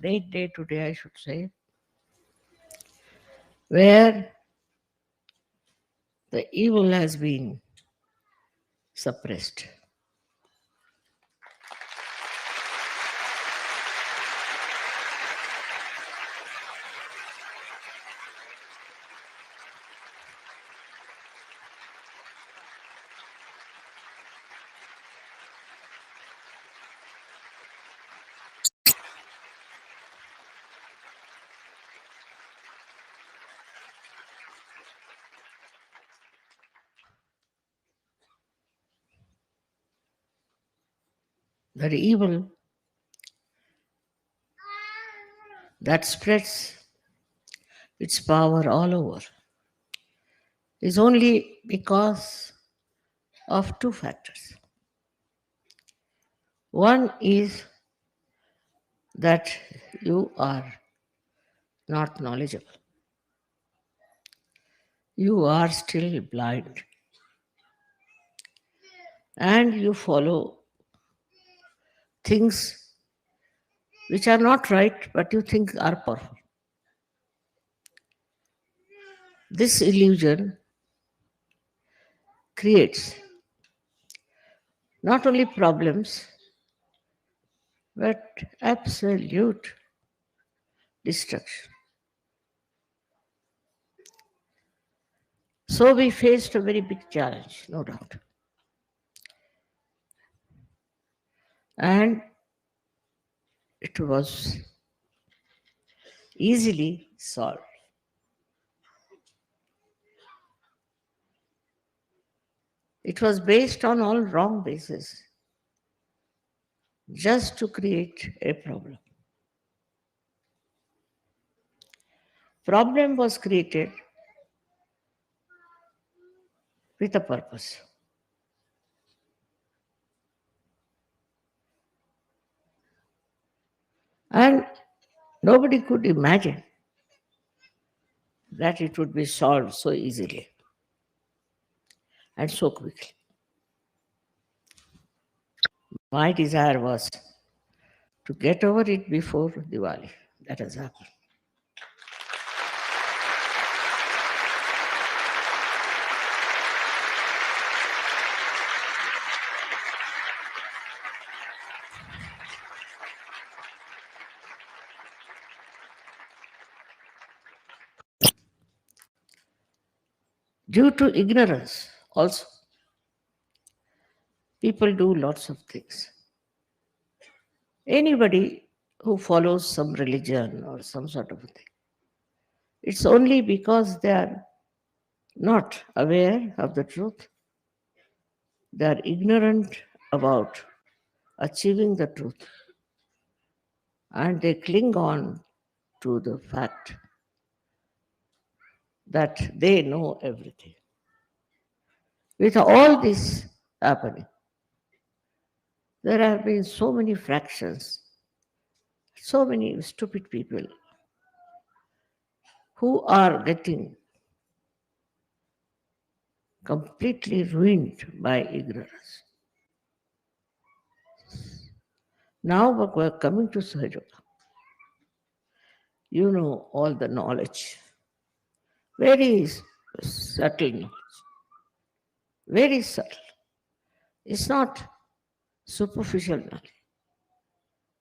Great day today, I should say, where the evil has been suppressed. The evil that spreads its power all over is only because of two factors. One is that you are not knowledgeable, you are still blind, and you follow things which are not right but you think are powerful. This illusion creates not only problems but absolute destruction. So we faced a very big challenge, no doubt. And it was easily solved. It was based on all wrong bases, just to create a problem. Problem was created with a purpose. And nobody could imagine that it would be solved so easily and so quickly. My desire was to get over it before Diwali. That has happened. Due to ignorance, also, people do lots of things. Anybody who follows some religion or some sort of a thing, it's only because they are not aware of the truth, they are ignorant about achieving the truth, and they cling on to the fact that they know everything. With all this happening, there have been so many fractions, so many stupid people who are getting completely ruined by ignorance. Now we're coming to Sahajoga. You know all the knowledge, very subtle knowledge, very subtle. It's not superficial knowledge,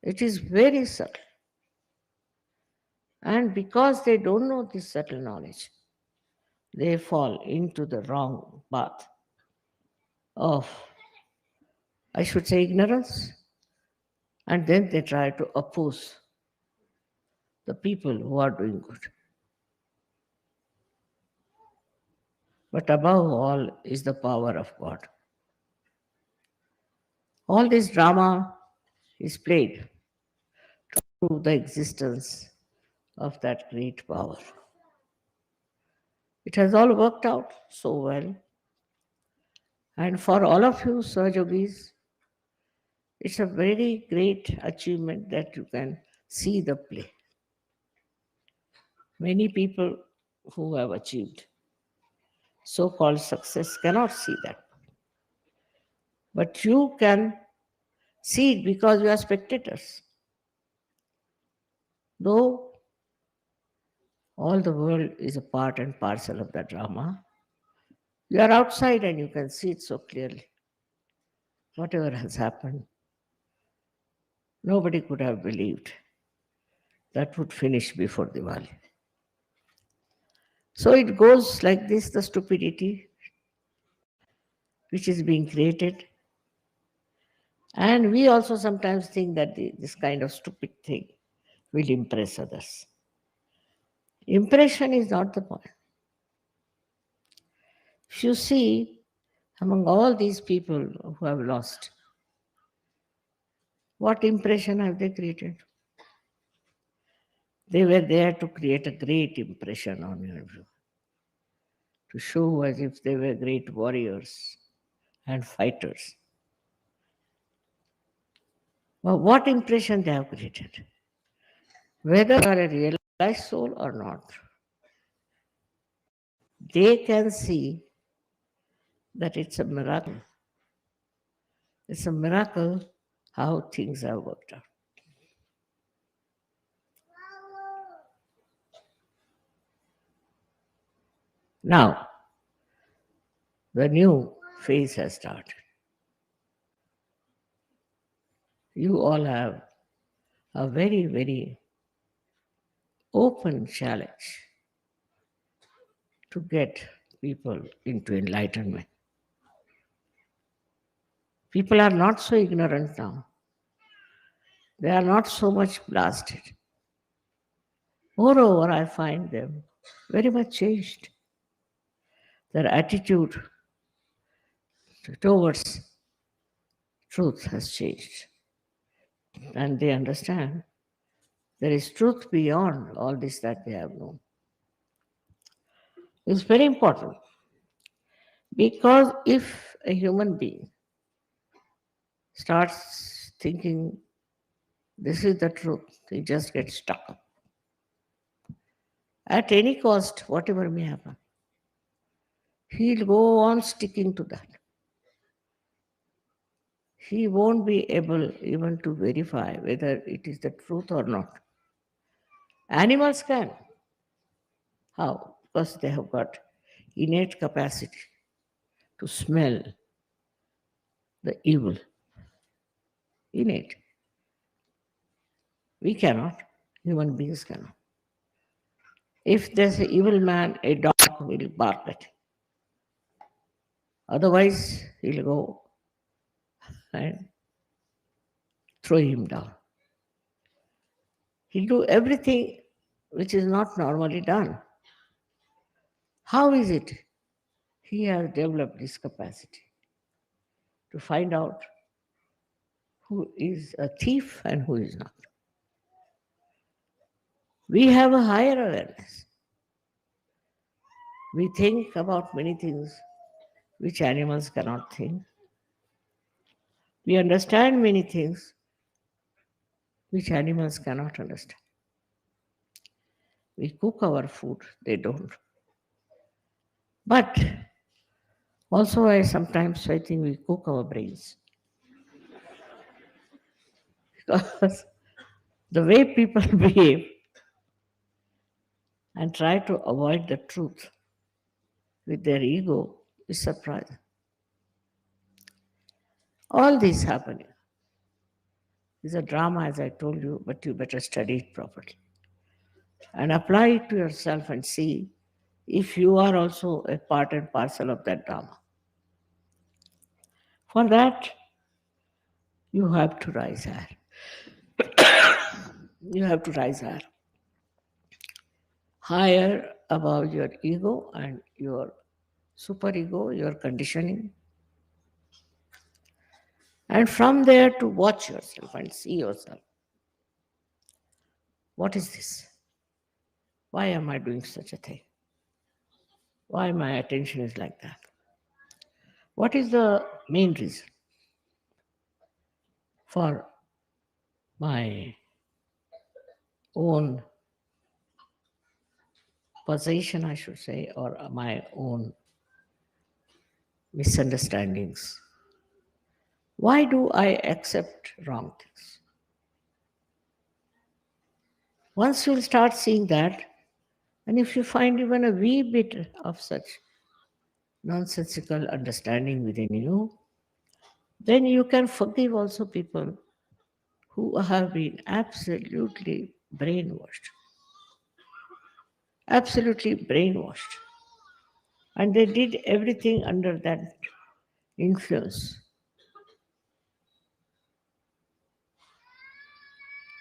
it is very subtle. And because they don't know this subtle knowledge, they fall into the wrong path of, I should say, ignorance, and then they try to oppose the people who are doing good. But above all is the power of God. All this drama is played through the existence of that great power. It has all worked out so well. And for all of you, Sahajogis, it's a very great achievement that you can see the play. Many people who have achieved so called success cannot see that. But you can see it because you are spectators. Though all the world is a part and parcel of the drama, you are outside and you can see it so clearly. Whatever has happened, nobody could have believed that would finish before Diwali. So it goes like this, the stupidity which is being created. And we also sometimes think that this kind of stupid thing will impress others. Impression is not the point. If you see, among all these people who have lost, what impression have they created? They were there to create a great impression on you, to show as if they were great warriors and fighters. But what impression they have created? Whether you are a realized soul or not, they can see that it's a miracle. It's a miracle how things have worked out. Now, the new phase has started. You all have a very, very open challenge to get people into enlightenment. People are not so ignorant now. They are not so much blasted. Moreover, I find them very much changed. Their attitude towards truth has changed. And they understand there is truth beyond all this that they have known. It's very important because if a human being starts thinking This is the truth. He just gets stuck up. At any cost, whatever may happen, he'll go on sticking to that. He won't be able even to verify whether it is the truth or not. Animals can. How? Because they have got innate capacity to smell the evil. Innate. We cannot. Human beings cannot. If there's an evil man, a dog will bark at him. Otherwise, he'll go and throw him down. He'll do everything which is not normally done. How is it? He has developed this capacity to find out who is a thief and who is not. We have a higher awareness. We think about many things which animals cannot think. We understand many things which animals cannot understand. We cook our food, they don't. But also, I think we cook our brains because the way people behave and try to avoid the truth with their ego is surprising. All this happening is a drama, as I told you, but you better study it properly and apply it to yourself and see if you are also a part and parcel of that drama. For that, you have to rise higher. You have to rise higher. Higher above your ego and your superego, your conditioning. And from there to watch yourself and see yourself. What is this? Why am I doing such a thing? Why my attention is like that? What is the main reason for my own possession, I should say, or my own misunderstandings? Why do I accept wrong things? Once you'll start seeing that, and if you find even a wee bit of such nonsensical understanding within you, then you can forgive also people who have been absolutely brainwashed. Absolutely brainwashed. And they did everything under that influence.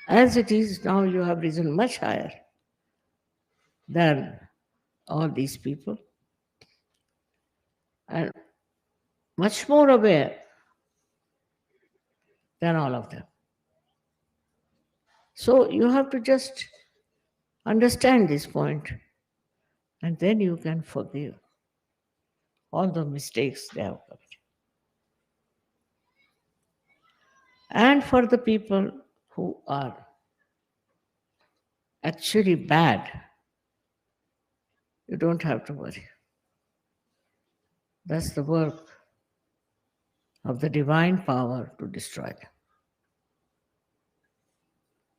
As it is now, you have risen much higher than all these people and much more aware than all of them. So you have to just understand this point and then you can forgive all the mistakes they have committed. And for the people who are actually bad, you don't have to worry. That's the work of the divine power to destroy them.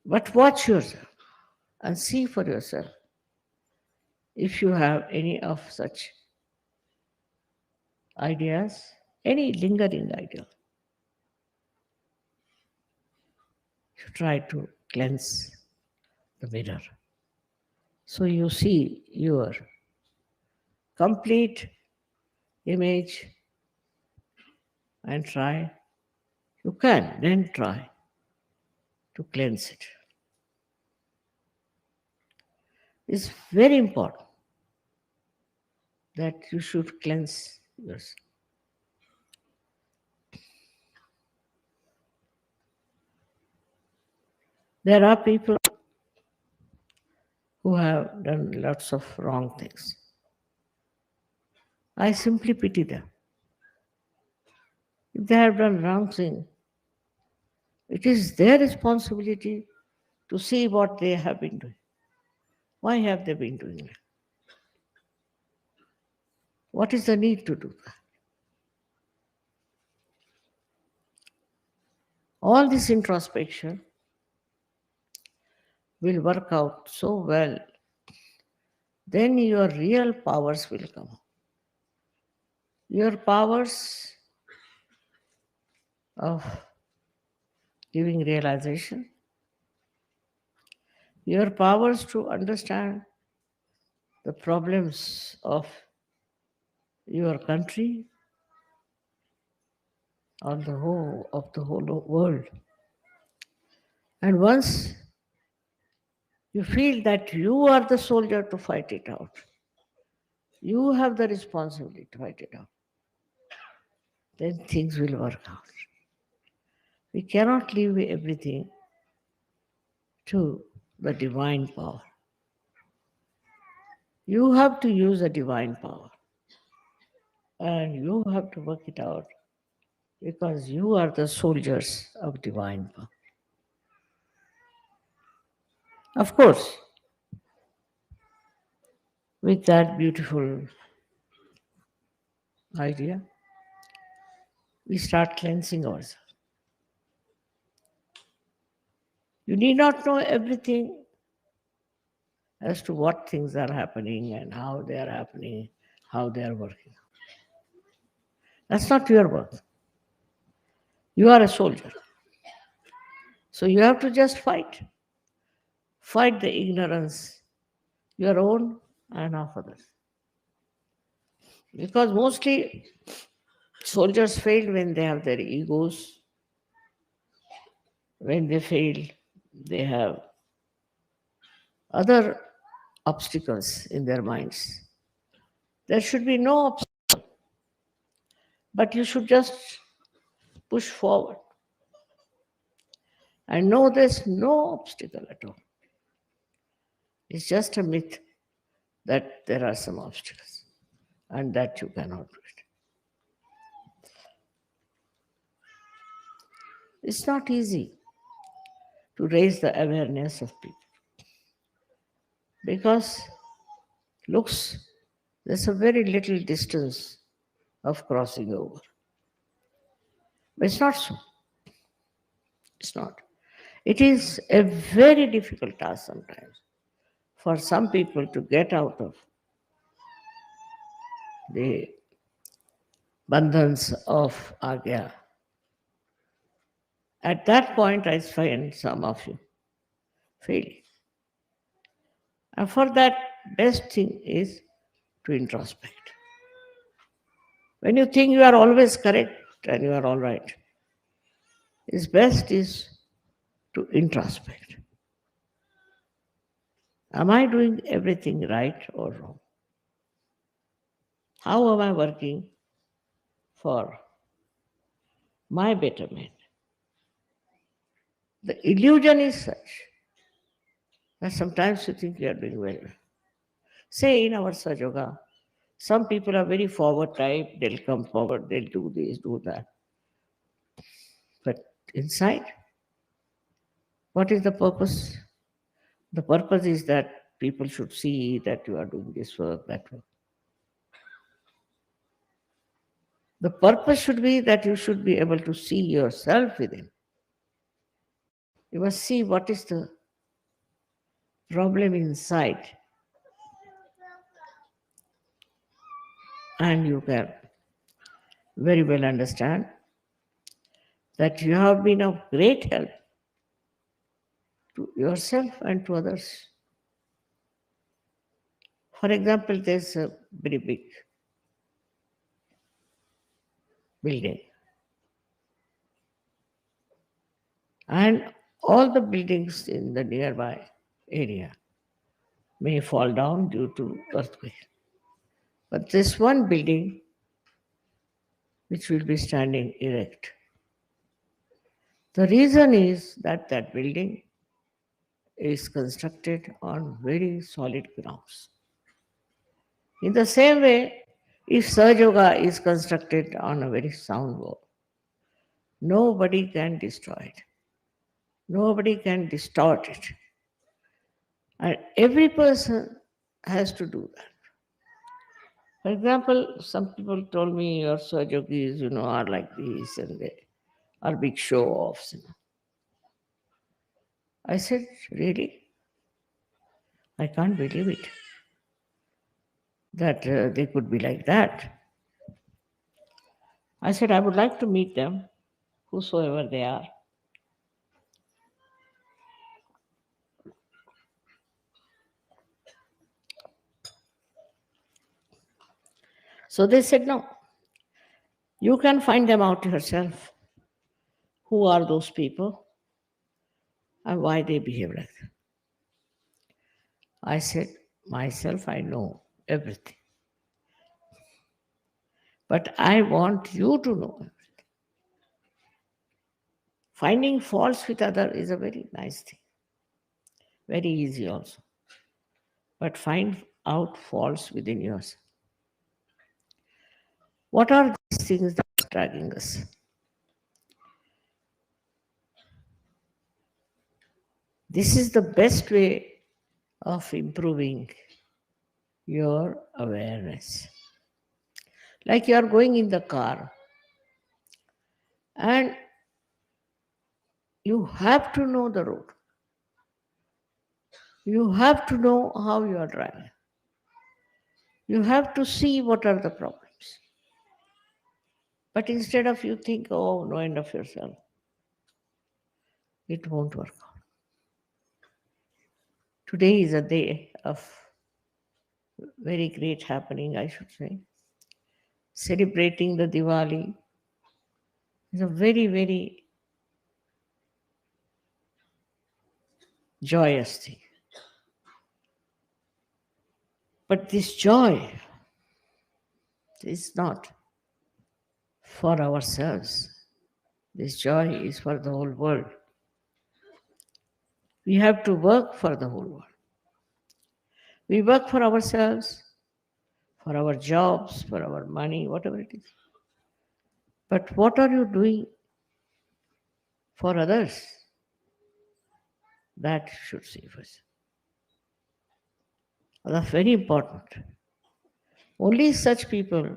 But watch yourself and see for yourself if you have any of such ideas, any lingering idea. You try to cleanse the mirror. So you see your complete image and try, you can then try to cleanse it. It's very important that you should cleanse yourself. There are people who have done lots of wrong things. I simply pity them. If they have done wrong thing, It is their responsibility to see what they have been doing. Why have they been doing that? What is the need to do that? All this introspection will work out so well, then your real powers will come. Your powers of giving realization, your powers to understand the problems of your country, on the whole of the whole world. And once you feel that you are the soldier to fight it out, you have the responsibility to fight it out, then things will work out. We cannot leave everything to the divine power. You have to use the divine power and you have to work it out because you are the soldiers of divine power. Of course, with that beautiful idea, we start cleansing ourselves. You need not know everything as to what things are happening and how they are happening, how they are working. That's not your work. You are a soldier. So you have to just fight. Fight the ignorance, your own and of others. Because mostly soldiers fail when they have their egos. When they fail, they have other obstacles in their minds. There should be no obstacle, but you should just push forward and know there's no obstacle at all. It's just a myth that there are some obstacles and that you cannot do it. It's not easy to raise the awareness of people because looks there's a very little distance of crossing over. But it's not so. It's not. It is a very difficult task sometimes for some people to get out of the bandhans of agya. At that point, I find some of you failing. And for that, best thing is to introspect. When you think you are always correct and you are all right, it's best is to introspect. Am I doing everything right or wrong? How am I working for my betterment? The illusion is such that sometimes you think you are doing well. Say in our Sajoga, some people are very forward type, they'll come forward, they'll do this, do that. But inside, what is the purpose? The purpose is that people should see that you are doing this work, that work. The purpose should be that you should be able to see yourself within. You must see what is the problem inside. And you can very well understand that you have been of great help to yourself and to others. For example, there's a very big building, and all the buildings in the nearby area may fall down due to earthquake. But this one building which will be standing erect. The reason is that that building is constructed on very solid grounds. In the same way, if Sahaja Yoga is constructed on a very sound wall, nobody can destroy it. Nobody can distort it. And every person has to do that. For example, some people told me your Swajogis, are like this and they are big show offs. I said, really? I can't believe it that they could be like that. I said, I would like to meet them, whosoever they are. So they said, no, you can find them out yourself. Who are those people and why they behave like that? I said, myself, I know everything. But I want you to know. Finding faults with other is a very nice thing, very easy also. But find out faults within yourself. What are these things that are dragging us? This is the best way of improving your awareness. Like you are going in the car and you have to know the road. You have to know how you are driving. You have to see what are the problems. But instead of you think, oh, no end of yourself, it won't work out. Today is a day of very great happening, I should say. Celebrating the Diwali is a very, very joyous thing. But this joy is not for ourselves. This joy is for the whole world. We have to work for the whole world. We work for ourselves, for our jobs, for our money, whatever it is. But what are you doing for others? That should save us. That's very important. Only such people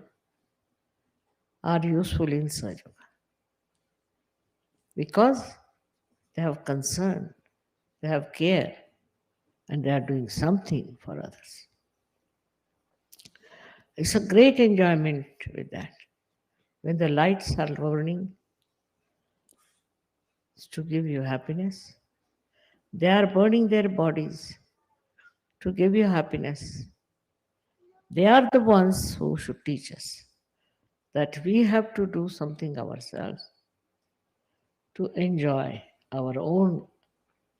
are useful in Sahaja because they have concern, they have care, and they are doing something for others. It's a great enjoyment with that. When the lights are burning, it's to give you happiness. They are burning their bodies to give you happiness. They are the ones who should teach us that we have to do something ourselves to enjoy our own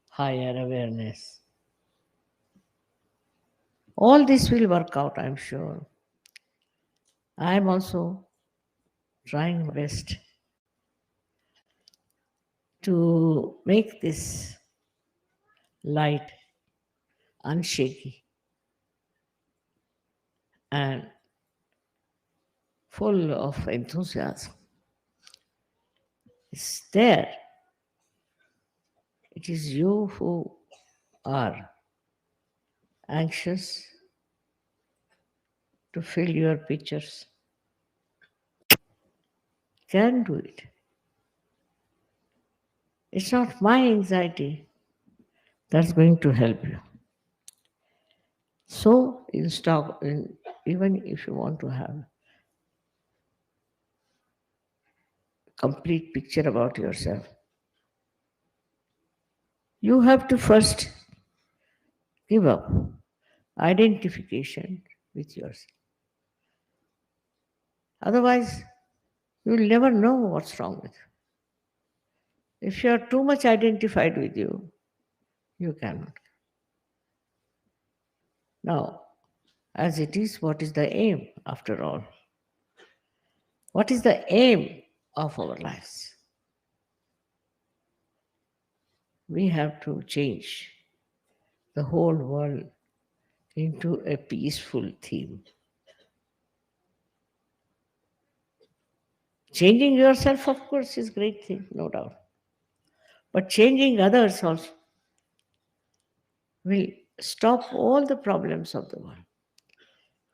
higher awareness. All this will work out, I'm sure. I am also trying my best to make this light unshaky and full of enthusiasm. It's there. It is you who are anxious to fill your pictures. Can do it. It's not my anxiety that's going to help you. So, even if you want to have a complete picture about yourself, you have to first give up identification with yourself. Otherwise, you'll never know what's wrong with you. If you are too much identified with you, you cannot. Now, as it is, what is the aim after all? What is the aim of our lives? We have to change the whole world into a peaceful theme. Changing yourself, of course, is a great thing, no doubt. But changing others also will stop all the problems of the world.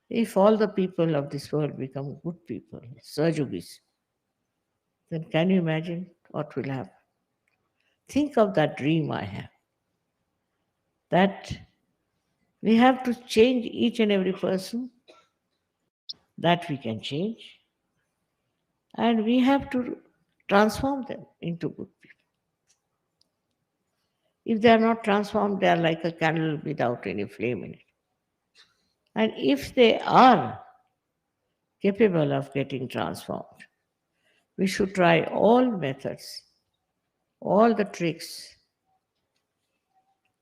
If all the people of this world become good people, Sajugis, then can you imagine what will happen? Think of that dream I have, that we have to change each and every person, that we can change, and we have to transform them into good people. If they are not transformed, they are like a candle without any flame in it. And if they are capable of getting transformed, we should try all methods, all the tricks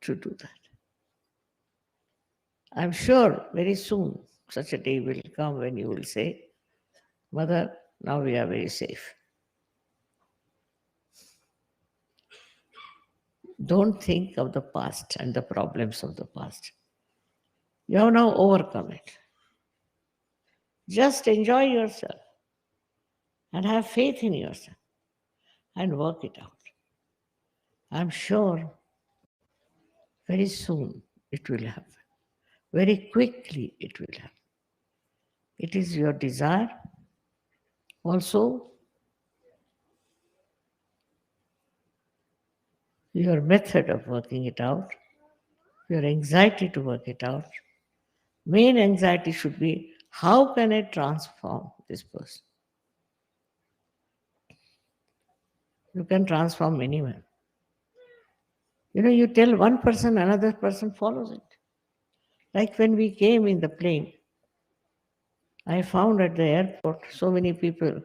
to do that. I'm sure very soon such a day will come when you will say, Mother, now we are very safe. Don't think of the past and the problems of the past. You have now overcome it. Just enjoy yourself and have faith in yourself and work it out. I'm sure very soon it will happen. Very quickly it will happen. It is your desire. Also, your method of working it out, your anxiety to work it out. Main anxiety should be how can I transform this person? You can transform anyone. You tell one person, another person follows it. Like when we came in the plane, I found at the airport so many people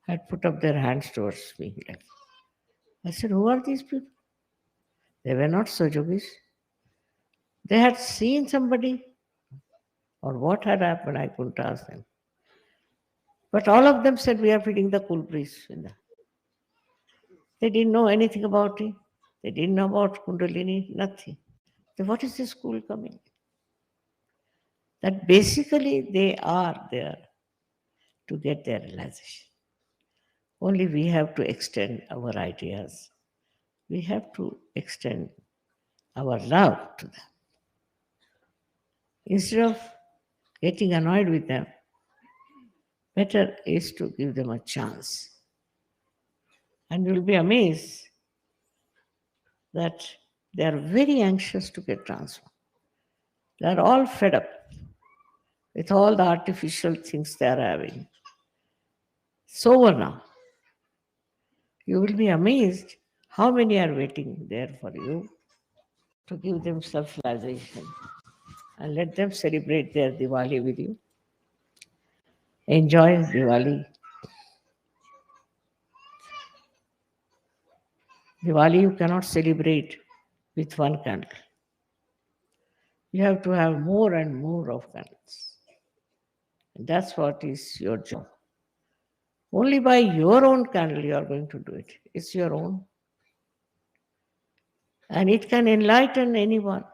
had put up their hands towards me. Like, I said, who are these people? They were not Sojogis. They had seen somebody, or what had happened, I couldn't ask them. But all of them said, we are feeling the cool breeze. They didn't know anything about it. They didn't know about Kundalini, nothing. So what is this cool coming? That basically they are there to get their realization. Only we have to extend our ideas. We have to extend our love to them. Instead of getting annoyed with them, better is to give them a chance. And you'll be amazed that they are very anxious to get transformed. They are all fed up with all the artificial things they are having. It's over now. You will be amazed how many are waiting there for you to give them self-realization and let them celebrate their Diwali with you. Enjoy Diwali. Diwali you cannot celebrate with one candle. You have to have more and more of candles. And that's what is your job. Only by your own candle you are going to do it. It's your own. And it can enlighten anyone.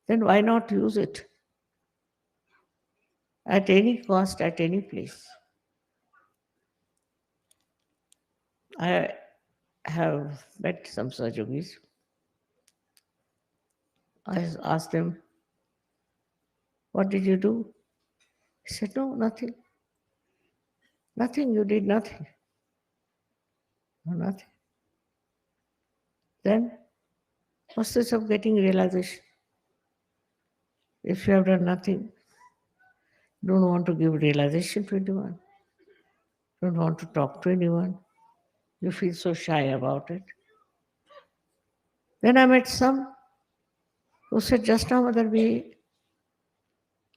Then why not use it? At any cost, at any place. I have met some Sajogis. I asked them, what did you do? He said, no, nothing. Nothing, you did nothing. No, nothing. Then, what's this of getting realization? If you have done nothing, don't want to give realization to anyone, don't want to talk to anyone, you feel so shy about it. Then I met some who said, just now, Mother, we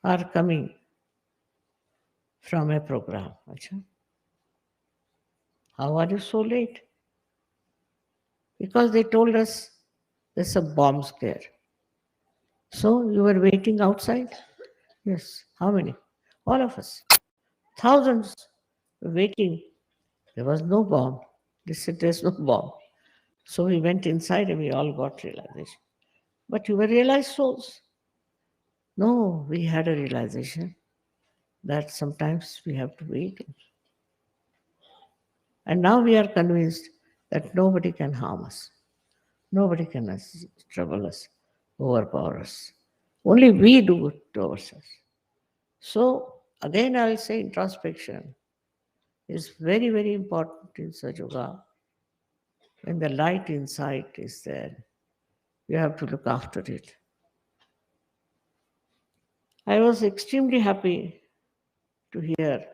are coming from a program. Achha. How are you so late? Because they told us there's a bomb scare. So you were waiting outside? Yes. How many? All of us. Thousands were waiting. There was no bomb. They said there's no bomb. So we went inside and we all got realization. But you were realized souls. No, we had a realization that sometimes we have to wait. And now we are convinced that nobody can harm us, nobody can trouble us, overpower us. Only we do it to ourselves. So, again, I will say introspection is very, very important in Sahaja Yoga. When the light inside is there, you have to look after it. I was extremely happy to hear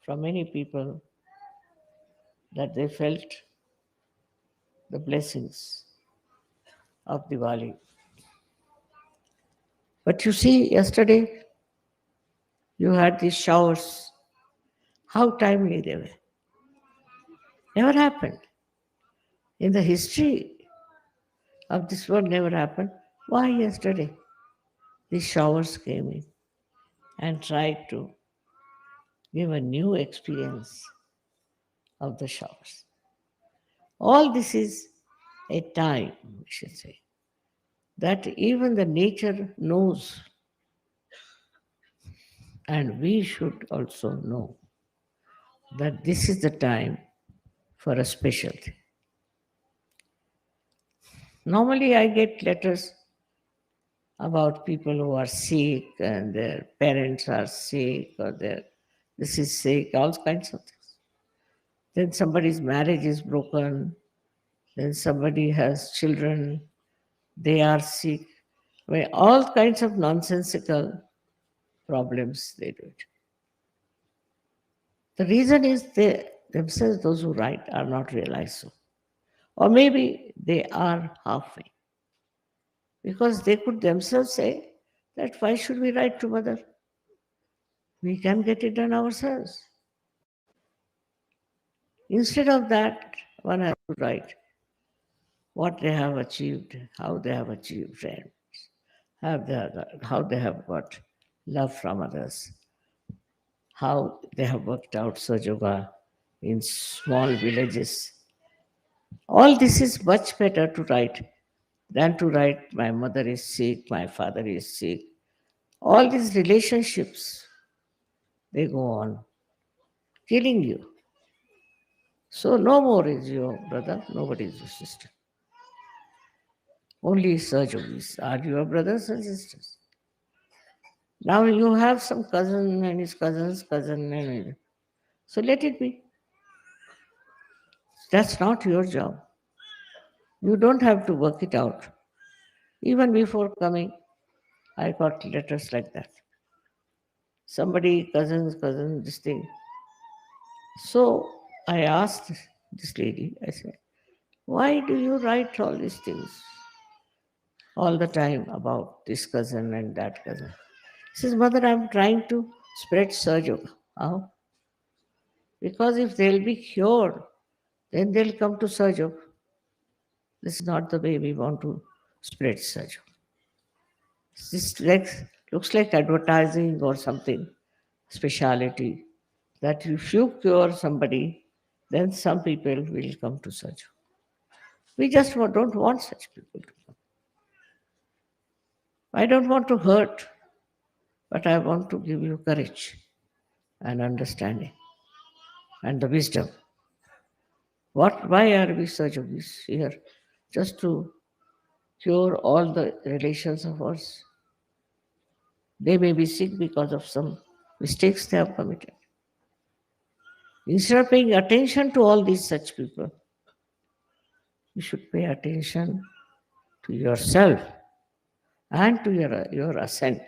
from many people that they felt the blessings of Diwali. But you see, yesterday you had these showers. How timely they were. Never happened. In the history of this world, never happened. Why yesterday? These showers came in and tried to give a new experience of the showers. All this is a time, we should say, that even the nature knows, and we should also know that this is the time for a special thing. Normally, I get letters about people who are sick and their parents are sick or their this is sick, all kinds of things. Then somebody's marriage is broken, then somebody has children, they are sick. I mean, all kinds of nonsensical problems they do it. The reason is they themselves, those who write, are not realized so. Or maybe they are halfway. Because they could themselves say that why should we write to mother? We can get it done ourselves. Instead of that, one has to write what they have achieved, how they have achieved friends, how they have got love from others, how they have worked out Sajoga in small villages. All this is much better to write than to write my mother is sick, my father is sick. All these relationships, they go on killing you. So no more is your brother, nobody is your sister. Only Sahajogis are your brothers and sisters. Now you have some cousin and his cousin's cousin, and so let it be. That's not your job. You don't have to work it out. Even before coming, I got letters like that. Somebody, cousin's cousin, this thing. So I asked this lady, I said, why do you write all these things all the time about this cousin and that cousin? She says, Mother, I'm trying to spread Sahaja. How? Because if they'll be cured, then they'll come to Sahaja. This is not the way we want to spread Sahaja. This looks like advertising or something, speciality, that if you cure somebody, then some people will come to Sahaja. We just don't want such people to come. I don't want to hurt, but I want to give you courage and understanding and the wisdom. Why are we surgeons here? Just to cure all the relations of ours. They may be sick because of some mistakes they have committed. Instead of paying attention to all these such people, you should pay attention to yourself and to your ascent.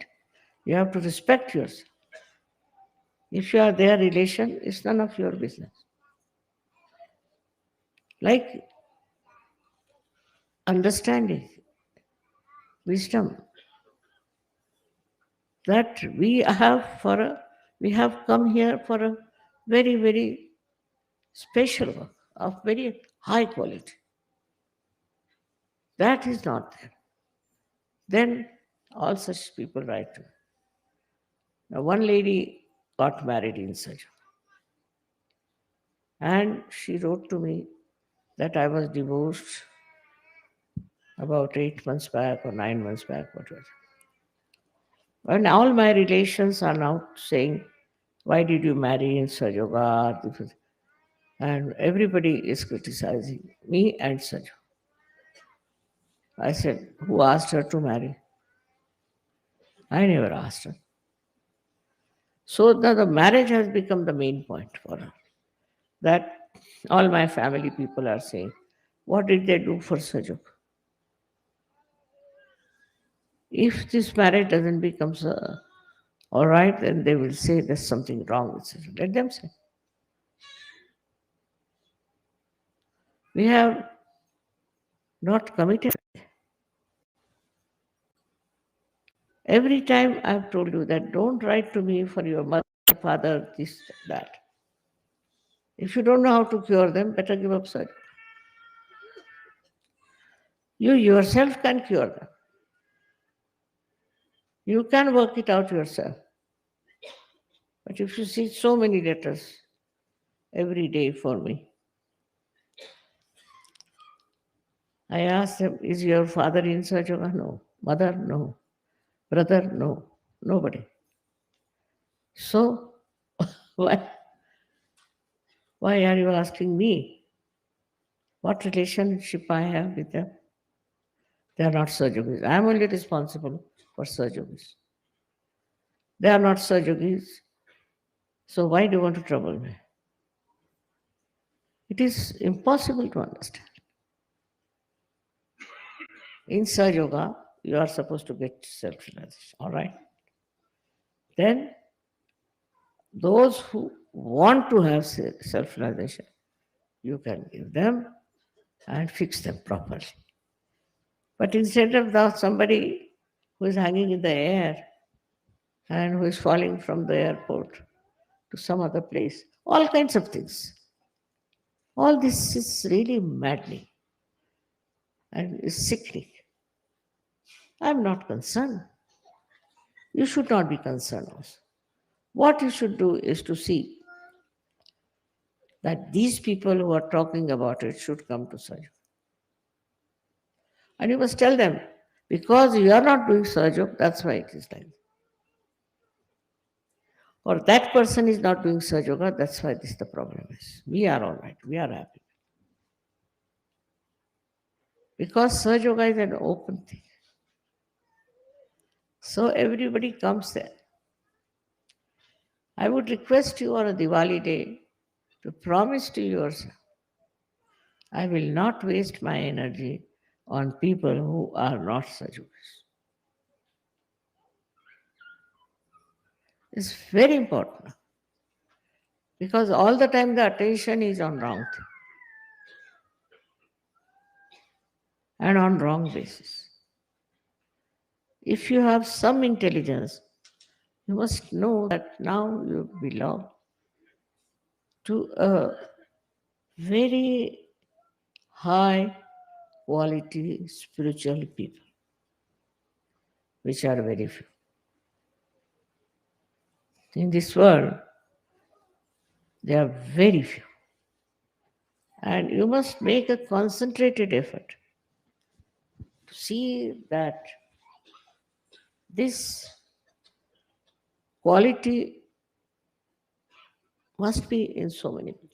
You have to respect yourself. If you are their relation, it's none of your business. Like understanding, wisdom, that we have come here for a very, very special work of very high quality. That is not there. Then all such people write to me. Now one lady got married in Saja, and she wrote to me that I was divorced about 8 months back or 9 months back, whatever. And all my relations are now saying, why did you marry in Sajoga? and everybody is criticizing me and Saju. I said, who asked her to marry? I never asked her. So the marriage has become the main point for her. That all my family people are saying, what did they do for Saju? If this marriage doesn't become all right, then they will say there's something wrong with Saju. Let them say. We have not committed. Every time I've told you that don't write to me for your mother, father, this, that. If you don't know how to cure them, better give up surgery. You yourself can cure them. You can work it out yourself. But if you see so many letters every day for me, I ask them, is your father in Sajoga? No. Mother? No. Brother? No. Nobody. So, why, why are you asking me what relationship I have with them? They are not surgeries. I am only responsible for surgeries. They are not surgeries. So why do you want to trouble me? It is impossible to understand. In Sahaja Yoga, you are supposed to get self-realization. All right? Then those who want to have self-realization, you can give them and fix them properly. But instead of that, somebody who is hanging in the air and who is falling from the airport to some other place, all kinds of things. All this is really maddening and is sickening. I'm not concerned. You should not be concerned also. What you should do is to see that these people who are talking about it should come to Sajok. And you must tell them, because you are not doing Sajok, that's why it is like this. Or that person is not doing Sajoga, that's why this the problem is. We are all right, we are happy. Because Sajoga is an open thing. So everybody comes there. I would request you on a Diwali day to promise to yourself, I will not waste my energy on people who are not Sajogas. It's very important because all the time the attention is on wrong thing and on wrong basis. If you have some intelligence, you must know that now you belong to a very high quality spiritual people, which are very few. In this world, they are very few. And you must make a concentrated effort to see that this quality must be in so many people.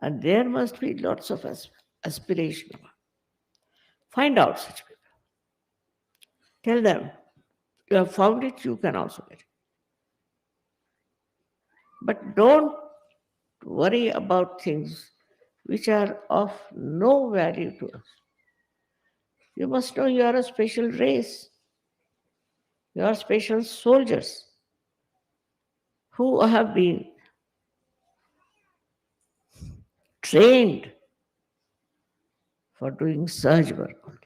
And there must be lots of aspiration. Find out such people. Tell them, you have found it, you can also get it. But don't worry about things which are of no value to us. You must know you are a special race. You are special soldiers who have been trained for doing surge work only.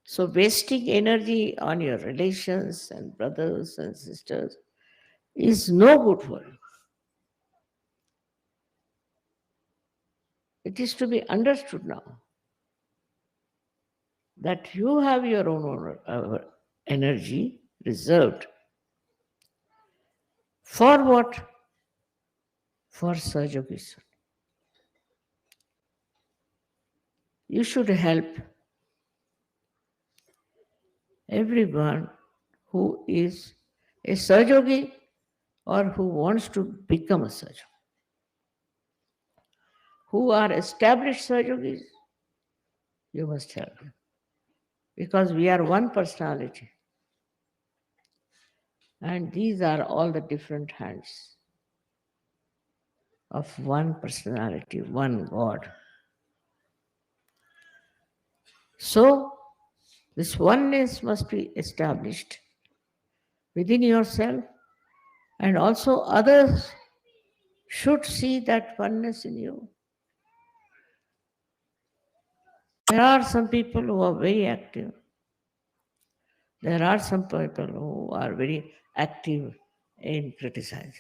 So wasting energy on your relations and brothers and sisters is no good for you. It is to be understood now that you have your own energy reserved for what? For surge occasion. You should help everyone who is a surgery or who wants to become a surgeon, who are established surgeons, you must help them. Because we are one personality, and these are all the different hands of one personality, one God. So, this oneness must be established within yourself, and also others should see that oneness in you. There are some people who are very active. There are some people who are very active in criticizing.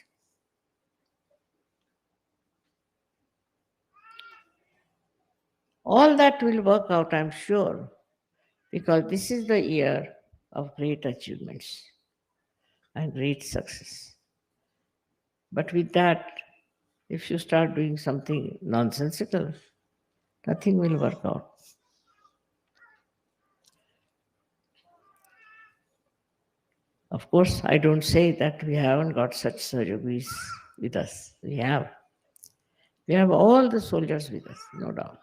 All that will work out, I'm sure, because this is the year of great achievements and great success. But with that, if you start doing something nonsensical, nothing will work out. Of course, I don't say that we haven't got such surgeries with us. We have. We have all the soldiers with us, no doubt.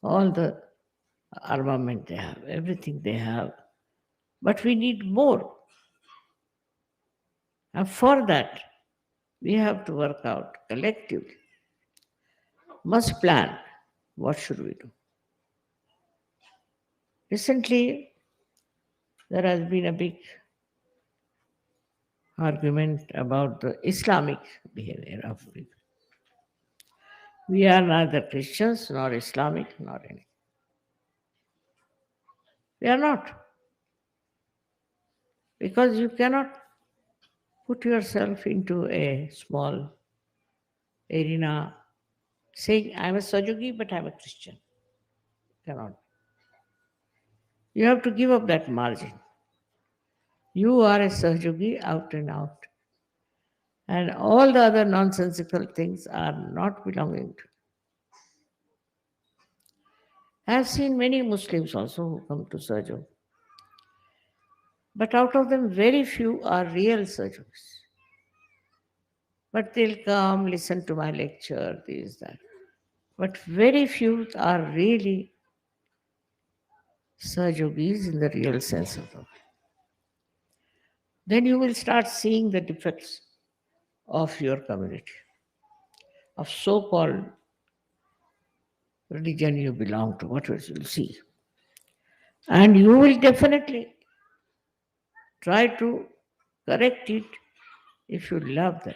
All the armament they have, everything they have. But we need more. And for that, we have to work out collectively. Must plan. What should we do? Recently, there has been a big argument about the Islamic behavior of people. We are neither Christians nor Islamic nor anything. We are not. Because you cannot put yourself into a small arena saying, I'm a Sajogi, but I'm a Christian. Cannot. You have to give up that margin. You are a Sajogi out and out. And all the other nonsensical things are not belonging to. I have seen many Muslims also who come to Sajog. But out of them, very few are real Sajogs. But they'll come, listen to my lecture, this, that. But very few are really Sajogis in the real sense of the word. Then you will start seeing the defects of your community, of so-called religion you belong to, what else you'll see. And you will definitely try to correct it if you love them.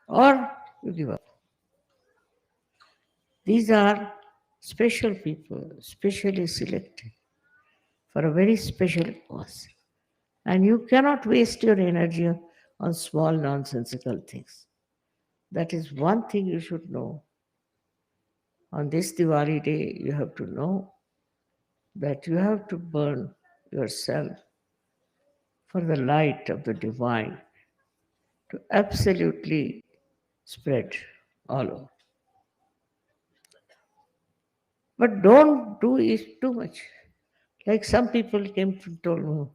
Or you give up. These are special people, specially selected for a very special cause. And you cannot waste your energy on small nonsensical things. That is one thing you should know. On this Diwali day, you have to know that you have to burn yourself for the light of the divine to absolutely spread all over. But don't do it too much. Like some people came to told me,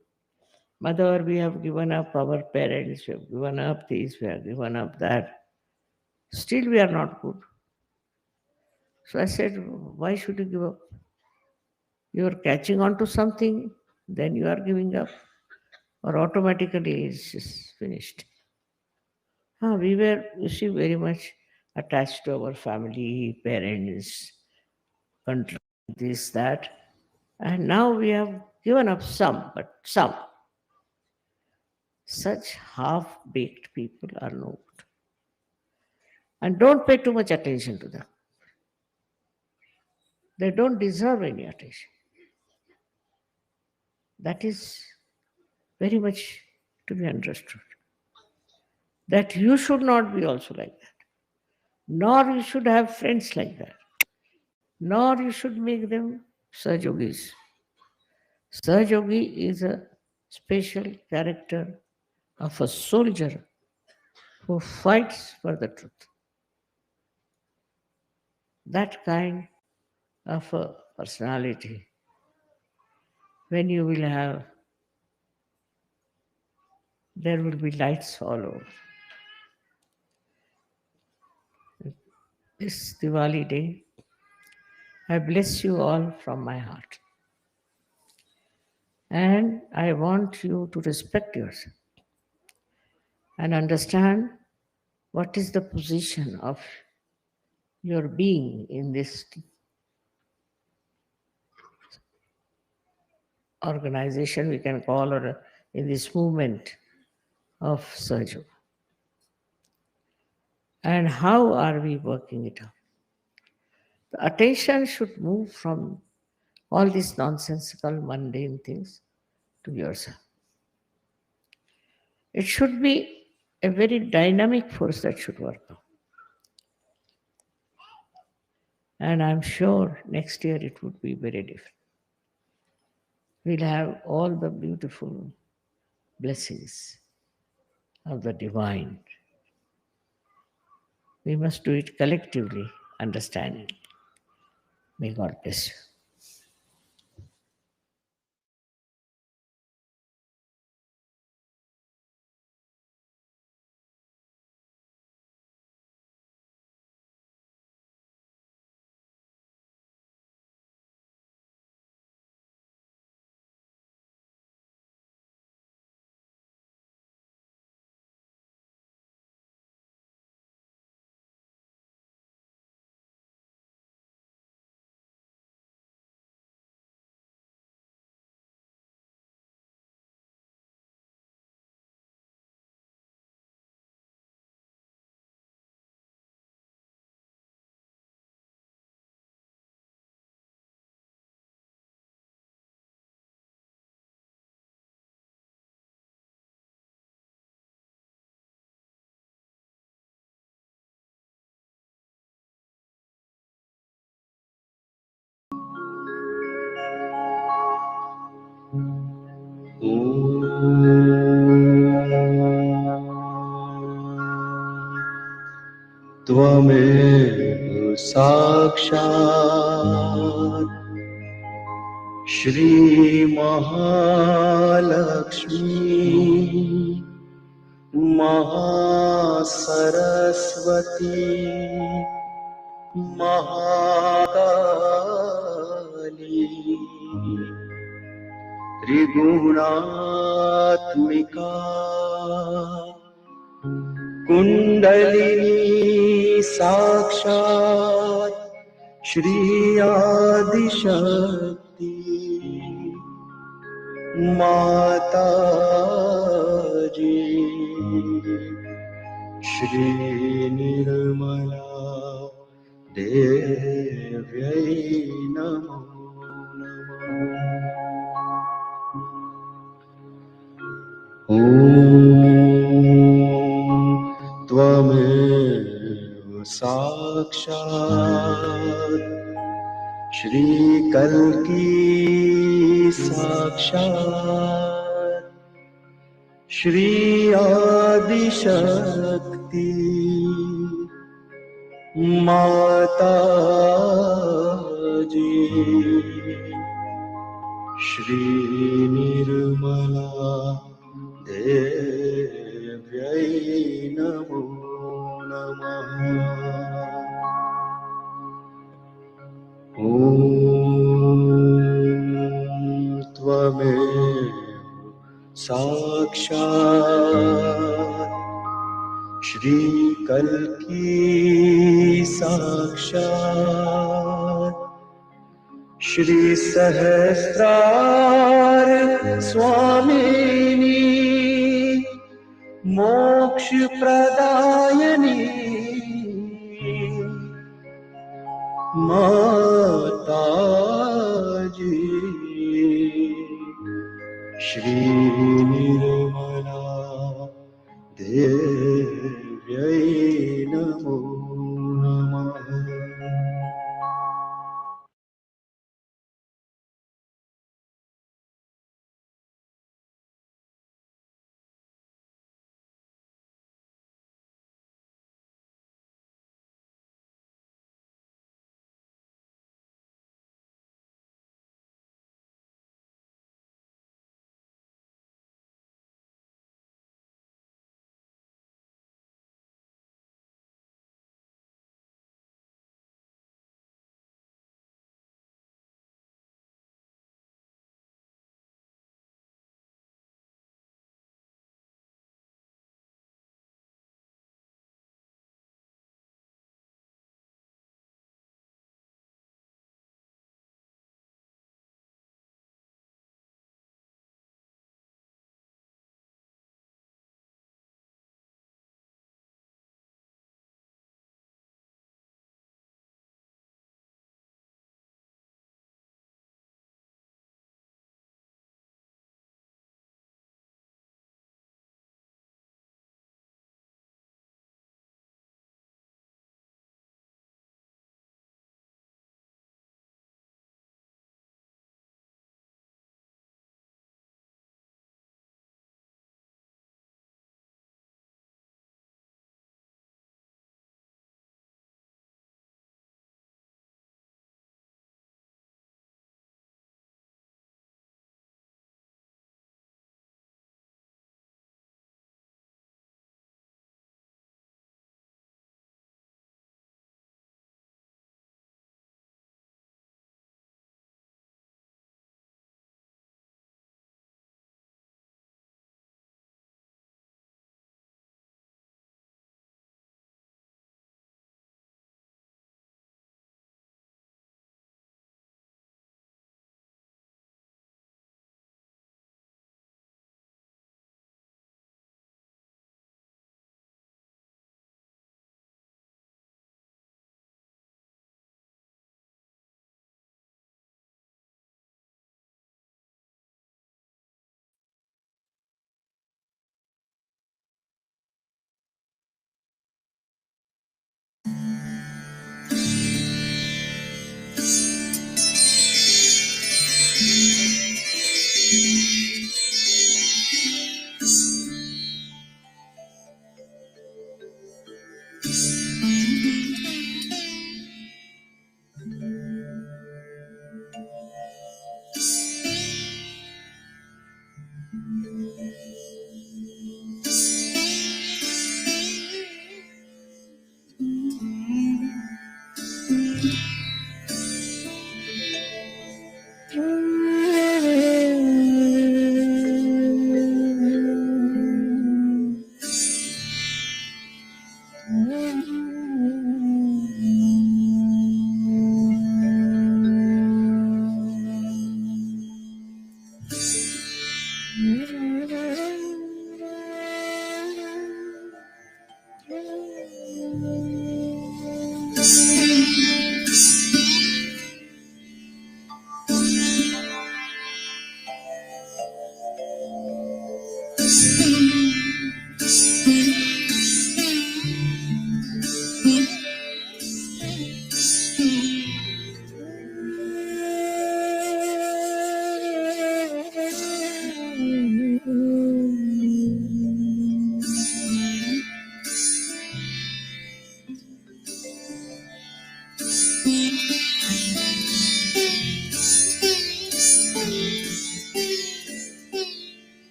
Mother, we have given up our parents, we have given up this, we have given up that. Still we are not good. So I said, why should you give up? You are catching on to something, then you are giving up, or automatically it's just finished. We were, you see, very much attached to our family, parents, country, this, that. And now we have given up some, but some. Such half baked people are no good. And don't pay too much attention to them. They don't deserve any attention. That is very much to be understood. That you should not be also like that. Nor you should have friends like that. Nor you should make them Sajogis. Sajogi is a special character of a soldier who fights for the truth. That kind of a personality, when you will have there will be lights all over. This Diwali day, I bless you all from my heart. And I want you to respect yourself and understand what is the position of your being in this organization, we can call, or in this movement of Sergio. And how are we working it out? The attention should move from all these nonsensical, mundane things to yourself. It should be a very dynamic force that should work out. And I'm sure next year it would be very different. We'll have all the beautiful blessings of the divine. We must do it collectively, understanding. May God bless you. त्वमेव साक्षात् श्रीमहालक्ष्मी महासरस्वती महाकाली त्रिगुणात्मिका कुण्डलिनी साक्षात् श्री आदिशक्ति माता जी श्री निर्मला देव्यै नमो नमः। ॐ त्वमेव साक्षात् श्रीकल्की साक्षात् श्री आदिशक्ति माता जी श्री निर्मला देव्यै नमो नमः। ॐ त्वमेव साक्षात् श्रीकल्की साक्षात् श्रीसहस्रार स्वामिनी मोक्षप्रदायिनी माता जी श्री निर्मला देव्यै नमो नमः।